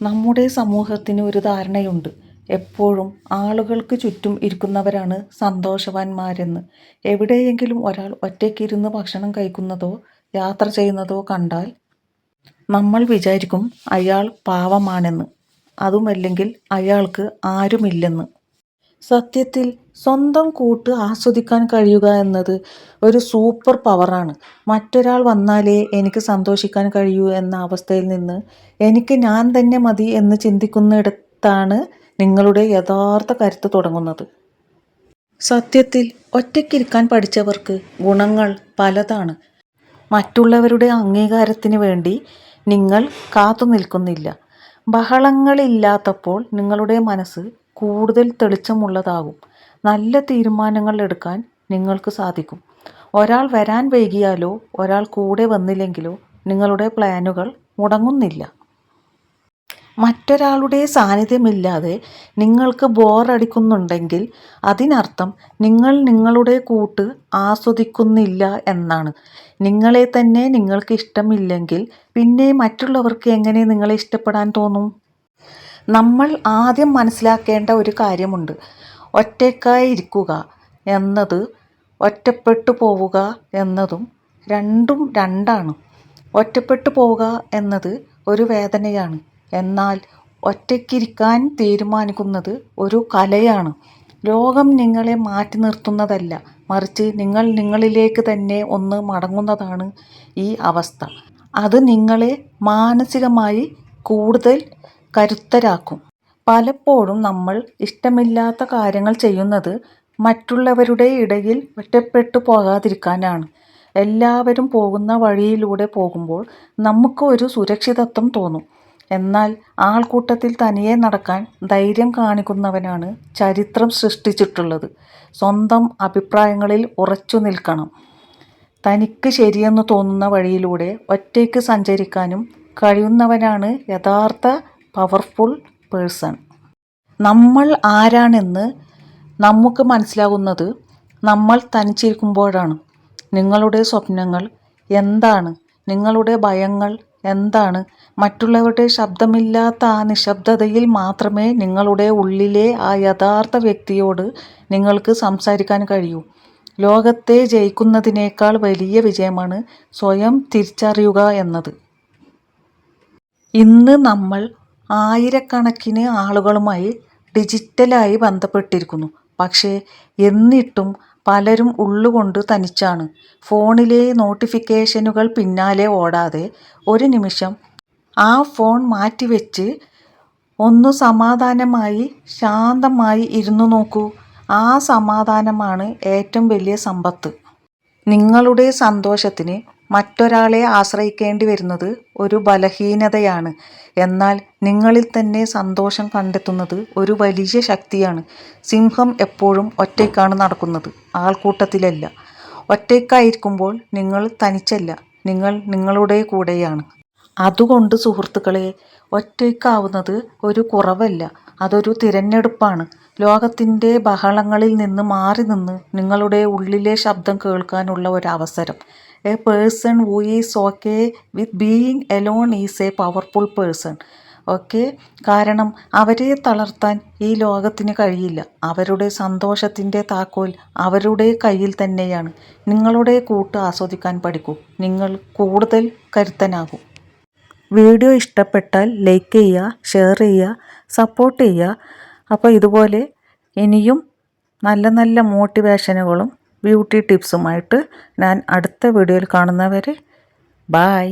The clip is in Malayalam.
നമ്മുടെ സമൂഹത്തിന് ഒരു ധാരണയുണ്ട്. എപ്പോഴും ആളുകൾക്ക് ചുറ്റും ഇരിക്കുന്നവരാണ് സന്തോഷവാന്മാരെന്ന്. എവിടെയെങ്കിലും ഒരാൾ ഒറ്റയ്ക്കിരുന്ന് ഭക്ഷണം കഴിക്കുന്നതോ യാത്ര ചെയ്യുന്നതോ കണ്ടാൽ നമ്മൾ വിചാരിക്കും അയാൾ പാവമാണെന്ന്, അതുമല്ലെങ്കിൽ അയാൾക്ക് ആരുമില്ലെന്ന്. സത്യത്തിൽ സ്വന്തം കൂട്ട് ആസ്വദിക്കാൻ കഴിയുക എന്നത് ഒരു സൂപ്പർ പവറാണ്. മറ്റൊരാൾ വന്നാലേ എനിക്ക് സന്തോഷിക്കാൻ കഴിയൂ എന്ന അവസ്ഥയിൽ നിന്ന് എനിക്ക് ഞാൻ തന്നെ മതി എന്ന് ചിന്തിക്കുന്നിടത്താണ് നിങ്ങളുടെ യഥാർത്ഥ കരുത്ത് തുടങ്ങുന്നത്. സത്യത്തിൽ ഒറ്റയ്ക്കിരിക്കാൻ പഠിച്ചവർക്ക് ഗുണങ്ങൾ പലതാണ്. മറ്റുള്ളവരുടെ അംഗീകാരത്തിന് വേണ്ടി നിങ്ങൾ കാത്തു നിൽക്കുന്നില്ല. ബഹളങ്ങളില്ലാത്തപ്പോൾ നിങ്ങളുടെ മനസ്സ് കൂടുതൽ തെളിച്ചമുള്ളതാകും. നല്ല തീരുമാനങ്ങൾ എടുക്കാൻ നിങ്ങൾക്ക് സാധിക്കും. ഒരാൾ വരാൻ വൈകിയാലോ ഒരാൾ കൂടെ വന്നില്ലെങ്കിലോ നിങ്ങളുടെ പ്ലാനുകൾ മുടങ്ങുന്നില്ല. മറ്റൊരാളുടെ സാന്നിധ്യമില്ലാതെ നിങ്ങൾക്ക് ബോറടിക്കുന്നുണ്ടെങ്കിൽ അതിനർത്ഥം നിങ്ങൾ നിങ്ങളുടെ കൂട്ട് ആസ്വദിക്കുന്നില്ല എന്നാണ്. നിങ്ങളെ തന്നെ നിങ്ങൾക്ക് ഇഷ്ടമില്ലെങ്കിൽ പിന്നെ മറ്റുള്ളവർക്ക് എങ്ങനെ നിങ്ങളെ ഇഷ്ടപ്പെടാൻ തോന്നും? നമ്മൾ ആദ്യം മനസ്സിലാക്കേണ്ട ഒരു കാര്യമുണ്ട്. ഒറ്റയ്ക്കായി ഇരിക്കുക എന്നത് ഒറ്റപ്പെട്ടു പോവുക എന്നതും രണ്ടും രണ്ടാണ്. ഒറ്റപ്പെട്ടു പോവുക എന്നത് ഒരു വേദനയാണ്. എന്നാൽ ഒറ്റയ്ക്കിരിക്കാൻ തീരുമാനിക്കുന്നത് ഒരു കലയാണ്. ലോകം നിങ്ങളെ മാറ്റി നിർത്തുന്നതല്ല, മറിച്ച് നിങ്ങൾ നിങ്ങളിലേക്ക് തന്നെ ഒന്ന് മടങ്ങുന്നതാണ് ഈ അവസ്ഥ. അത് നിങ്ങളെ മാനസികമായി കൂടുതൽ കരുത്തരാക്കും. പലപ്പോഴും നമ്മൾ ഇഷ്ടമില്ലാത്ത കാര്യങ്ങൾ ചെയ്യുന്നത് മറ്റുള്ളവരുടെ ഇടയിൽ ഒറ്റപ്പെട്ടു പോകാതിരിക്കാനാണ്. എല്ലാവരും പോകുന്ന വഴിയിലൂടെ പോകുമ്പോൾ നമുക്ക് ഒരു സുരക്ഷിതത്വം തോന്നും. എന്നാൽ ആൾക്കൂട്ടത്തിൽ തനിയെ നടക്കാൻ ധൈര്യം കാണിക്കുന്നവനാണ് ചരിത്രം സൃഷ്ടിച്ചിട്ടുള്ളത്. സ്വന്തം അഭിപ്രായങ്ങളിൽ ഉറച്ചു നിൽക്കണം. തനിക്ക് ശരിയെന്ന് തോന്നുന്ന വഴിയിലൂടെ ഒറ്റയ്ക്ക് സഞ്ചരിക്കാനും കഴിയുന്നവനാണ് യഥാർത്ഥ പവർഫുൾ പേഴ്സൺ. നമ്മൾ ആരാണെന്ന് നമുക്ക് മനസ്സിലാകുന്നത് നമ്മൾ തനിച്ചിരിക്കുമ്പോഴാണ്. നിങ്ങളുടെ സ്വപ്നങ്ങൾ എന്താണ്? നിങ്ങളുടെ ഭയങ്ങൾ എന്താണ്? മറ്റുള്ളവരുടെ ശബ്ദമില്ലാത്ത ആ നിശബ്ദതയിൽ മാത്രമേ നിങ്ങളുടെ ഉള്ളിലെ ആ യഥാർത്ഥ വ്യക്തിയോട് നിങ്ങൾക്ക് സംസാരിക്കാൻ കഴിയൂ. ലോകത്തെ ജയിക്കുന്നതിനേക്കാൾ വലിയ വിജയമാണ് സ്വയം തിരിച്ചറിയുക എന്നത്. ഇന്ന് നമ്മൾ ആയിരക്കണക്കിന് ആളുകളുമായി ഡിജിറ്റലായി ബന്ധപ്പെട്ടിരിക്കുന്നു. പക്ഷേ എന്നിട്ടും പലരും ഉള്ളുകൊണ്ട് തനിച്ചാണ്. ഫോണിലെ നോട്ടിഫിക്കേഷനുകൾ പിന്നാലെ ഓടാതെ ഒരു നിമിഷം ആ ഫോൺ മാറ്റിവെച്ച് ഒന്ന് സമാധാനമായി ശാന്തമായി ഇരുന്നു നോക്കൂ. ആ സമാധാനമാണ് ഏറ്റവും വലിയ സമ്പത്ത്. നിങ്ങളുടെ സന്തോഷത്തിന് മറ്റൊരാളെ ആശ്രയിക്കേണ്ടി വരുന്നത് ഒരു ബലഹീനതയാണ്. എന്നാൽ നിങ്ങളിൽ തന്നെ സന്തോഷം കണ്ടെത്തുന്നത് ഒരു വലിയ ശക്തിയാണ്. സിംഹം എപ്പോഴും ഒറ്റയ്ക്കാണ് നടക്കുന്നത്, ആൾക്കൂട്ടത്തിലല്ല. ഒറ്റയ്ക്കായിരിക്കുമ്പോൾ നിങ്ങൾ തനിച്ചല്ല, നിങ്ങൾ നിങ്ങളുടെ കൂടെയാണ്. അതുകൊണ്ട് സുഹൃത്തുക്കളെ, ഒറ്റയ്ക്കാവുന്നത് ഒരു കുറവല്ല, അതൊരു തിരഞ്ഞെടുപ്പാണ്. ലോകത്തിൻ്റെ ബഹളങ്ങളിൽ നിന്ന് മാറി നിന്ന് നിങ്ങളുടെ ഉള്ളിലെ ശബ്ദം കേൾക്കാനുള്ള ഒരു അവസരം. A person who is okay with being Elon is A powerful person. Okay, കാരണം അവരെ തളർത്താൻ ഈ ലോകത്തിന് കഴിയില്ല. അവരുടെ സന്തോഷത്തിൻ്റെ താക്കോൽ അവരുടെ കയ്യിൽ തന്നെയാണ്. നിങ്ങളുടെ കൂട്ട് ആസ്വദിക്കാൻ പഠിക്കൂ, നിങ്ങൾ കൂടുതൽ കരുത്തനാകും. വീഡിയോ ഇഷ്ടപ്പെട്ടാൽ ലൈക്ക് ചെയ്യുക, ഷെയർ ചെയ്യുക, സപ്പോർട്ട് ചെയ്യുക. അപ്പോൾ ഇതുപോലെ ഇനിയും നല്ല നല്ല മോട്ടിവേഷനുകളും ബ്യൂട്ടി ടിപ്സുമായിട്ട് ഞാൻ അടുത്ത വീഡിയോയിൽ കാണുന്നവരെ ബായ്.